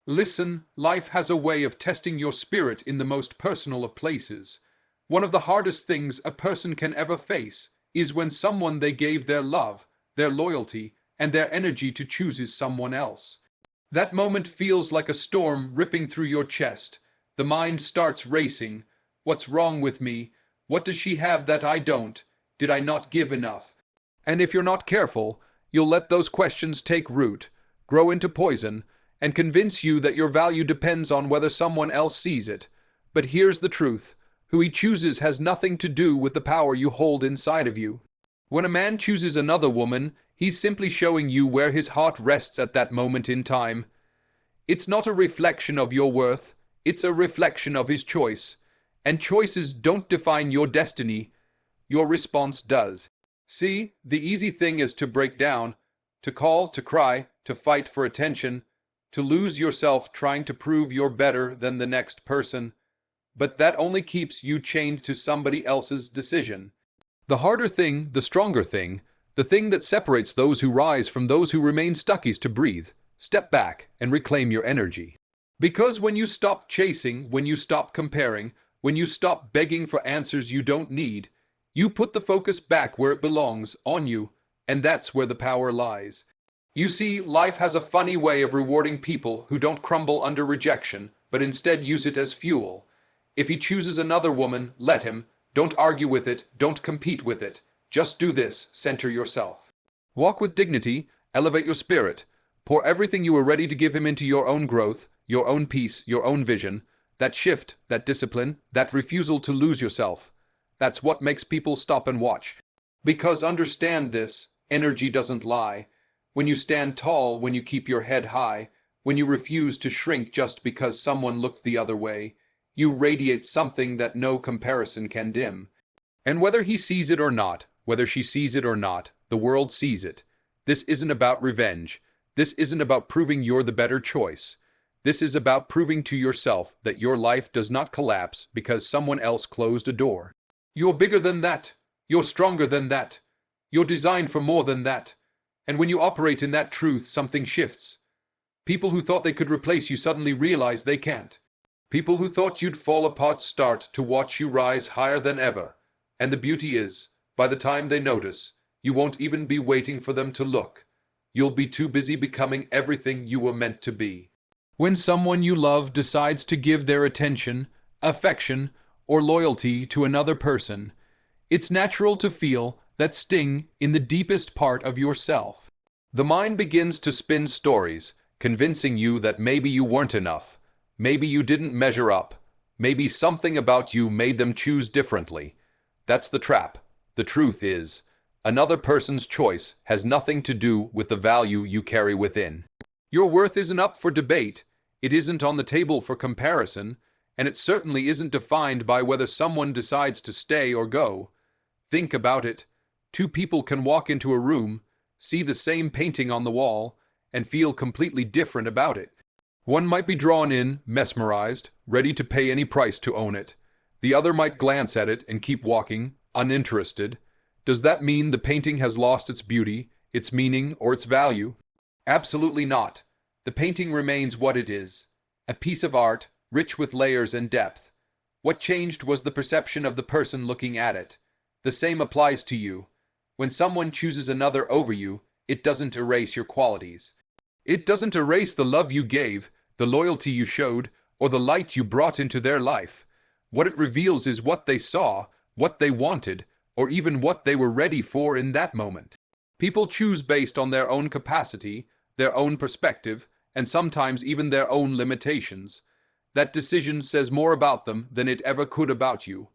Listen, life has a way of testing your spirit in the most personal of places. One of the hardest things a person can ever face is when someone they gave their love, their loyalty, and their energy to chooses someone else. That moment feels like a storm ripping through your chest. The mind starts racing. What's wrong with me? What does she have that I don't? Did I not give enough? And if you're not careful, you'll let those questions take root, grow into poison, and convince you that your value depends on whether someone else sees it. But here's the truth. Who he chooses has nothing to do with the power you hold inside of you. When a man chooses another woman, he's simply showing you where his heart rests at that moment in time. It's not a reflection of your worth, it's a reflection of his choice. And choices don't define your destiny, your response does. See, the easy thing is to break down, to call, to cry, to fight for attention, to lose yourself trying to prove you're better than the next person. But that only keeps you chained to somebody else's decision. The harder thing, the stronger thing, the thing that separates those who rise from those who remain stuck is to breathe, step back, and reclaim your energy. Because when you stop chasing, when you stop comparing, when you stop begging for answers you don't need, you put the focus back where it belongs, on you, and that's where the power lies. You see, life has a funny way of rewarding people who don't crumble under rejection, but instead use it as fuel. If he chooses another woman, let him. Don't argue with it, don't compete with it. Just do this, center yourself. Walk with dignity, elevate your spirit. Pour everything you are ready to give him into your own growth, your own peace, your own vision. That shift, that discipline, that refusal to lose yourself. That's what makes people stop and watch. Because understand this, energy doesn't lie. When you stand tall, when you keep your head high, when you refuse to shrink just because someone looked the other way, you radiate something that no comparison can dim. And whether he sees it or not, whether she sees it or not, the world sees it. This isn't about revenge. This isn't about proving you're the better choice. This is about proving to yourself that your life does not collapse because someone else closed a door. You're bigger than that. You're stronger than that. You're designed for more than that. And when you operate in that truth, something shifts. People who thought they could replace you suddenly realize they can't. People who thought you'd fall apart start to watch you rise higher than ever. And the beauty is, by the time they notice, you won't even be waiting for them to look. You'll be too busy becoming everything you were meant to be. When someone you love decides to give their attention, affection, or loyalty to another person, it's natural to feel that sting in the deepest part of yourself. The mind begins to spin stories, convincing you that maybe you weren't enough. Maybe you didn't measure up. Maybe something about you made them choose differently. That's the trap. The truth is, another person's choice has nothing to do with the value you carry within. Your worth isn't up for debate, it isn't on the table for comparison, and it certainly isn't defined by whether someone decides to stay or go. Think about it. Two people can walk into a room, see the same painting on the wall, and feel completely different about it. One might be drawn in, mesmerized, ready to pay any price to own it. The other might glance at it and keep walking, uninterested. Does that mean the painting has lost its beauty, its meaning, or its value? Absolutely not. The painting remains what it is, a piece of art, rich with layers and depth. What changed was the perception of the person looking at it. The same applies to you. When someone chooses another over you, it doesn't erase your qualities. It doesn't erase the love you gave, the loyalty you showed, or the light you brought into their life. What it reveals is what they saw, what they wanted, or even what they were ready for in that moment. People choose based on their own capacity, their own perspective, and sometimes even their own limitations. That decision says more about them than it ever could about you.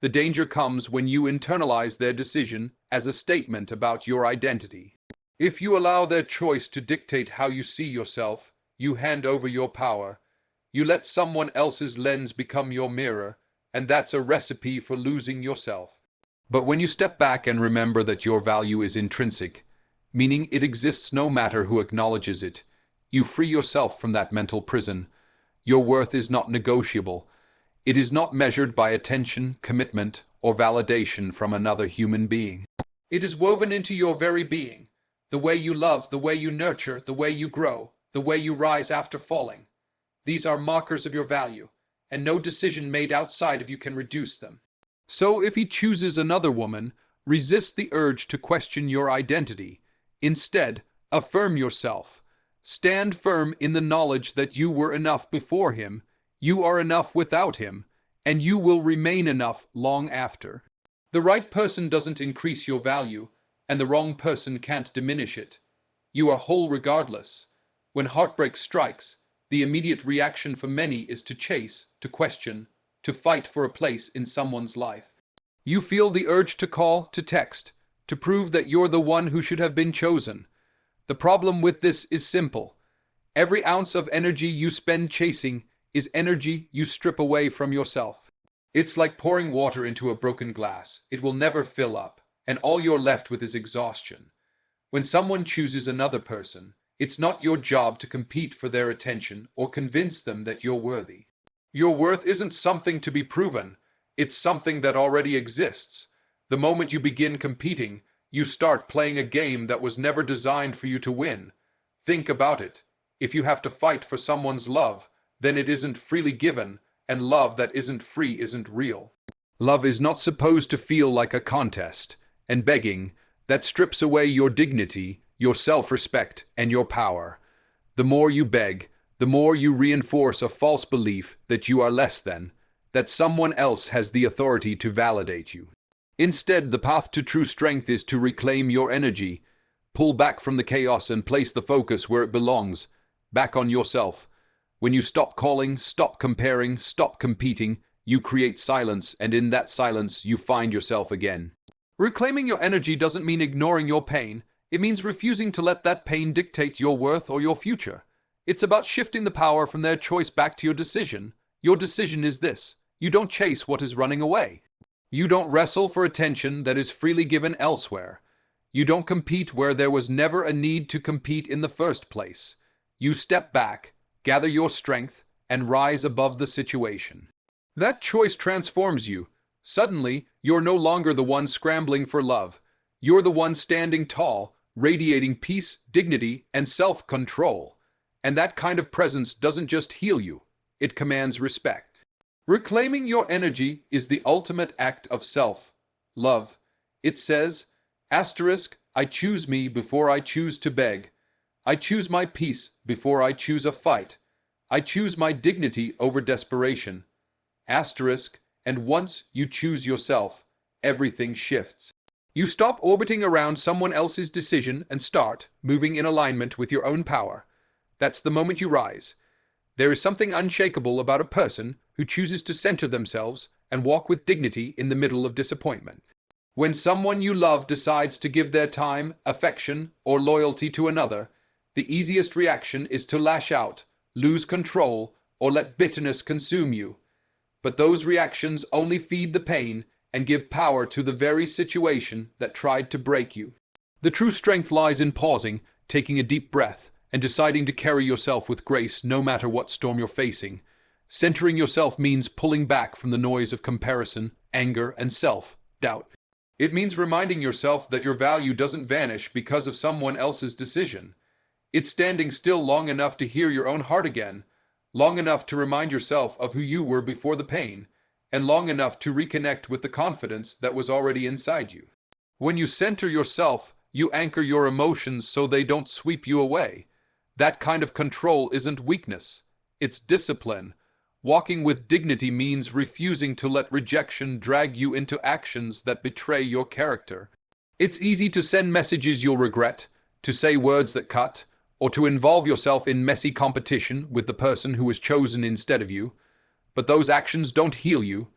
The danger comes when you internalize their decision as a statement about your identity. If you allow their choice to dictate how you see yourself, you hand over your power. You let someone else's lens become your mirror, and that's a recipe for losing yourself. But when you step back and remember that your value is intrinsic, meaning it exists no matter who acknowledges it, you free yourself from that mental prison. Your worth is not negotiable. It is not measured by attention, commitment, or validation from another human being. It is woven into your very being. The way you love, the way you nurture, the way you grow, the way you rise after falling. These are markers of your value, and no decision made outside of you can reduce them. So if he chooses another woman, resist the urge to question your identity. Instead, affirm yourself. Stand firm in the knowledge that you were enough before him, you are enough without him, and you will remain enough long after. The right person doesn't increase your value, and the wrong person can't diminish it. You are whole regardless. When heartbreak strikes, the immediate reaction for many is to chase, to question, to fight for a place in someone's life. You feel the urge to call, to text, to prove that you're the one who should have been chosen. The problem with this is simple. Every ounce of energy you spend chasing is energy you strip away from yourself. It's like pouring water into a broken glass. It will never fill up, and all you're left with is exhaustion. When someone chooses another person, it's not your job to compete for their attention or convince them that you're worthy. Your worth isn't something to be proven, it's something that already exists. The moment you begin competing, you start playing a game that was never designed for you to win. Think about it. If you have to fight for someone's love, then it isn't freely given, and love that isn't free isn't real. Love is not supposed to feel like a contest, and begging, that strips away your dignity, your self-respect, and your power. The more you beg, the more you reinforce a false belief that you are less than, that someone else has the authority to validate you. Instead, the path to true strength is to reclaim your energy, pull back from the chaos and place the focus where it belongs, back on yourself. When you stop calling, stop comparing, stop competing, you create silence, and in that silence you find yourself again. Reclaiming your energy doesn't mean ignoring your pain. It means refusing to let that pain dictate your worth or your future. It's about shifting the power from their choice back to your decision. Your decision is this: you don't chase what is running away. You don't wrestle for attention that is freely given elsewhere. You don't compete where there was never a need to compete in the first place. You step back, gather your strength, and rise above the situation. That choice transforms you. Suddenly, you're no longer the one scrambling for love. You're the one standing tall, radiating peace, dignity, and self-control. And that kind of presence doesn't just heal you, it commands respect. Reclaiming your energy is the ultimate act of self-love. It says, I choose me before I choose to beg. I choose my peace before I choose a fight. I choose my dignity over desperation. And once you choose yourself, everything shifts. You stop orbiting around someone else's decision and start moving in alignment with your own power. That's the moment you rise. There is something unshakable about a person who chooses to center themselves and walk with dignity in the middle of disappointment. When someone you love decides to give their time, affection, or loyalty to another, the easiest reaction is to lash out, lose control, or let bitterness consume you. But those reactions only feed the pain and give power to the very situation that tried to break you. The true strength lies in pausing, taking a deep breath, and deciding to carry yourself with grace no matter what storm you're facing. Centering yourself means pulling back from the noise of comparison, anger, and self-doubt. It means reminding yourself that your value doesn't vanish because of someone else's decision. It's standing still long enough to hear your own heart again, long enough to remind yourself of who you were before the pain, and long enough to reconnect with the confidence that was already inside you. When you center yourself, you anchor your emotions so they don't sweep you away. That kind of control isn't weakness, it's discipline. Walking with dignity means refusing to let rejection drag you into actions that betray your character. It's easy to send messages you'll regret, to say words that cut, or to involve yourself in messy competition with the person who was chosen instead of you. But those actions don't heal you.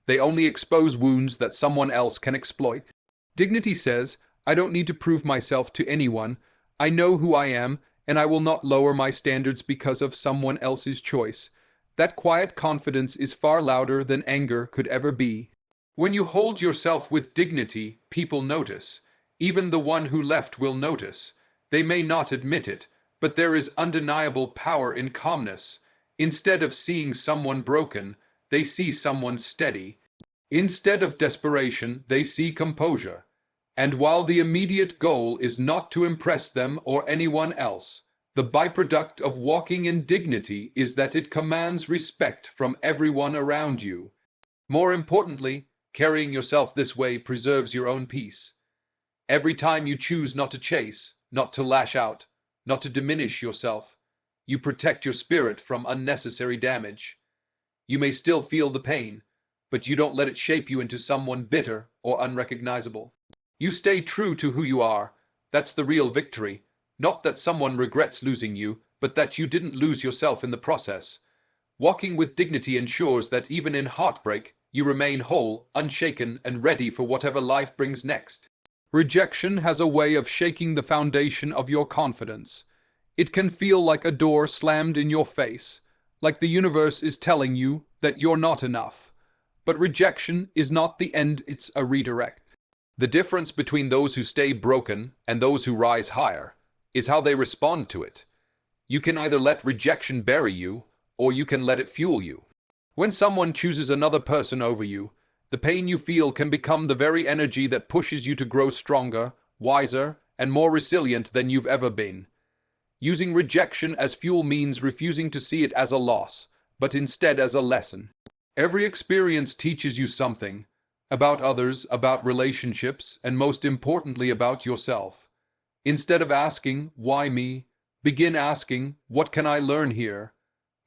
They only expose wounds that someone else can exploit. Dignity says, I don't need to prove myself to anyone. I know who I am, and I will not lower my standards because of someone else's choice. That quiet confidence is far louder than anger could ever be. When you hold yourself with dignity, people notice. Even the one who left will notice. They may not admit it, but there is undeniable power in calmness. Instead of seeing someone broken, they see someone steady. Instead of desperation, they see composure. And while the immediate goal is not to impress them or anyone else, The byproduct of walking in dignity is that it commands respect from everyone around you. More importantly, carrying yourself this way preserves your own peace. Every time you choose not to chase, not to lash out, not to diminish yourself, you protect your spirit from unnecessary damage. You may still feel the pain, but you don't let it shape you into someone bitter or unrecognizable. You stay true to who you are. That's the real victory. Not that someone regrets losing you, but that you didn't lose yourself in the process. Walking with dignity ensures that even in heartbreak, you remain whole, unshaken, and ready for whatever life brings next. Rejection has a way of shaking the foundation of your confidence. It can feel like a door slammed in your face, like the universe is telling you that you're not enough. But rejection is not the end, it's a redirect. The difference between those who stay broken and those who rise higher is how they respond to it. You can either let rejection bury you, or you can let it fuel you. When someone chooses another person over you, the pain you feel can become the very energy that pushes you to grow stronger, wiser, and more resilient than you've ever been. Using rejection as fuel means refusing to see it as a loss, but instead as a lesson. Every experience teaches you something about others, about relationships, and most importantly about yourself. Instead of asking, "Why me?" begin asking, "What can I learn here?"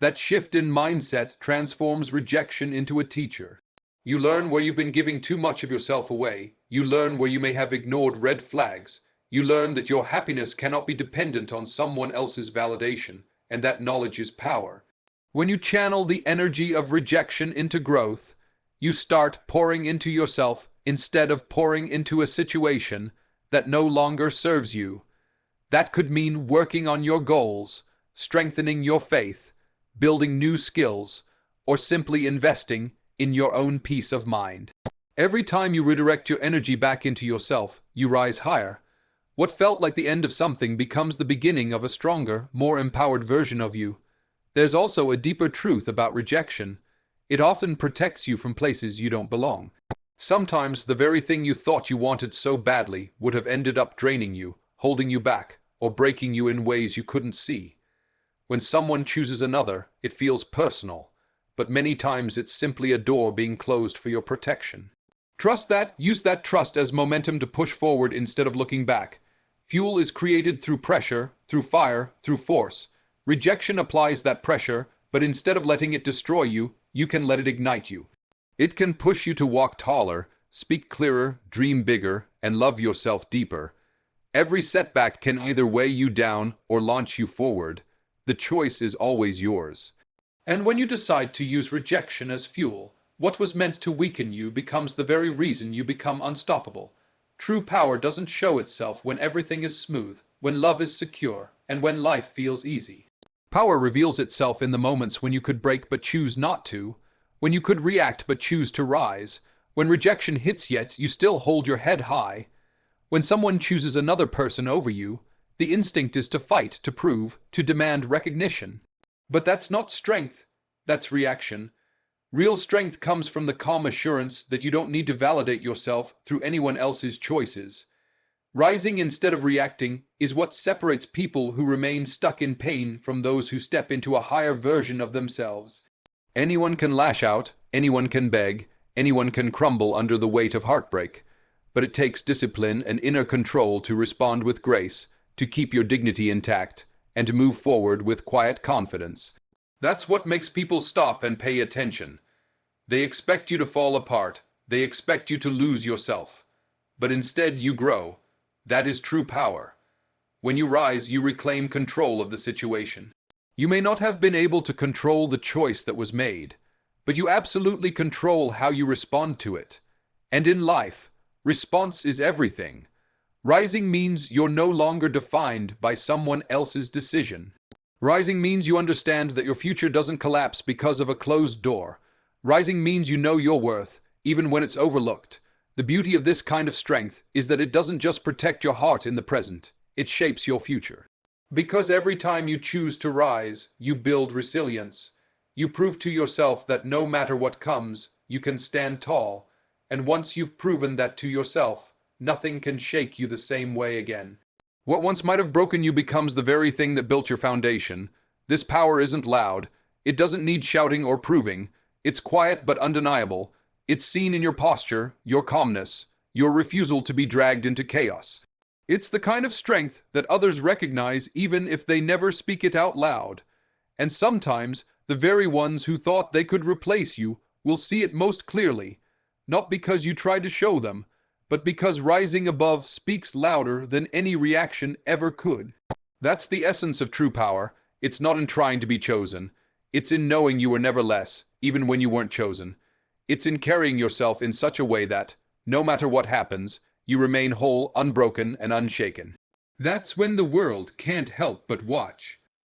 That shift in mindset transforms rejection into a teacher. You learn where you've been giving too much of yourself away. You learn where you may have ignored red flags. You learn that your happiness cannot be dependent on someone else's validation, and that knowledge is power. When you channel the energy of rejection into growth, you start pouring into yourself instead of pouring into a situation that no longer serves you. That could mean working on your goals, strengthening your faith, building new skills, or simply investing in your own peace of mind. Every time you redirect your energy back into yourself, you rise higher. What felt like the end of something becomes the beginning of a stronger, more empowered version of you. There's also a deeper truth about rejection. It often protects you from places you don't belong. Sometimes the very thing you thought you wanted so badly would have ended up draining you, holding you back, or breaking you in ways you couldn't see. When someone chooses another, it feels personal, but many times it's simply a door being closed for your protection. Trust that, use that trust as momentum to push forward instead of looking back. Fuel is created through pressure, through fire, through force. Rejection applies that pressure, but instead of letting it destroy you, you can let it ignite you. It can push you to walk taller, speak clearer, dream bigger, and love yourself deeper. Every setback can either weigh you down or launch you forward. The choice is always yours. And when you decide to use rejection as fuel, what was meant to weaken you becomes the very reason you become unstoppable. True power doesn't show itself when everything is smooth, when love is secure, and when life feels easy. Power reveals itself in the moments when you could break but choose not to, when you could react but choose to rise, when rejection hits yet you still hold your head high. When someone chooses another person over you, the instinct is to fight, to prove, to demand recognition. But that's not strength, that's reaction. Real strength comes from the calm assurance that you don't need to validate yourself through anyone else's choices. Rising instead of reacting is what separates people who remain stuck in pain from those who step into a higher version of themselves. Anyone can lash out, anyone can beg, anyone can crumble under the weight of heartbreak. But it takes discipline and inner control to respond with grace, to keep your dignity intact, and to move forward with quiet confidence. That's what makes people stop and pay attention. They expect you to fall apart. They expect you to lose yourself. But instead you grow. That is true power. When you rise, you reclaim control of the situation. You may not have been able to control the choice that was made, but you absolutely control how you respond to it. And in life, response is everything. Rising means you're no longer defined by someone else's decision. Rising means you understand that your future doesn't collapse because of a closed door. Rising means you know your worth, even when it's overlooked. The beauty of this kind of strength is that it doesn't just protect your heart in the present, it shapes your future. Because every time you choose to rise, you build resilience. You prove to yourself that no matter what comes, you can stand tall. And once you've proven that to yourself, nothing can shake you the same way again. What once might have broken you becomes the very thing that built your foundation. This power isn't loud. It doesn't need shouting or proving. It's quiet but undeniable. It's seen in your posture, your calmness, your refusal to be dragged into chaos. It's the kind of strength that others recognize even if they never speak it out loud. And sometimes, the very ones who thought they could replace you will see it most clearly, not because you tried to show them, but because rising above speaks louder than any reaction ever could. That's the essence of true power. It's not in trying to be chosen. It's in knowing you were never less, even when you weren't chosen. It's in carrying yourself in such a way that, no matter what happens, you remain whole, unbroken, and unshaken. That's when the world can't help but watch.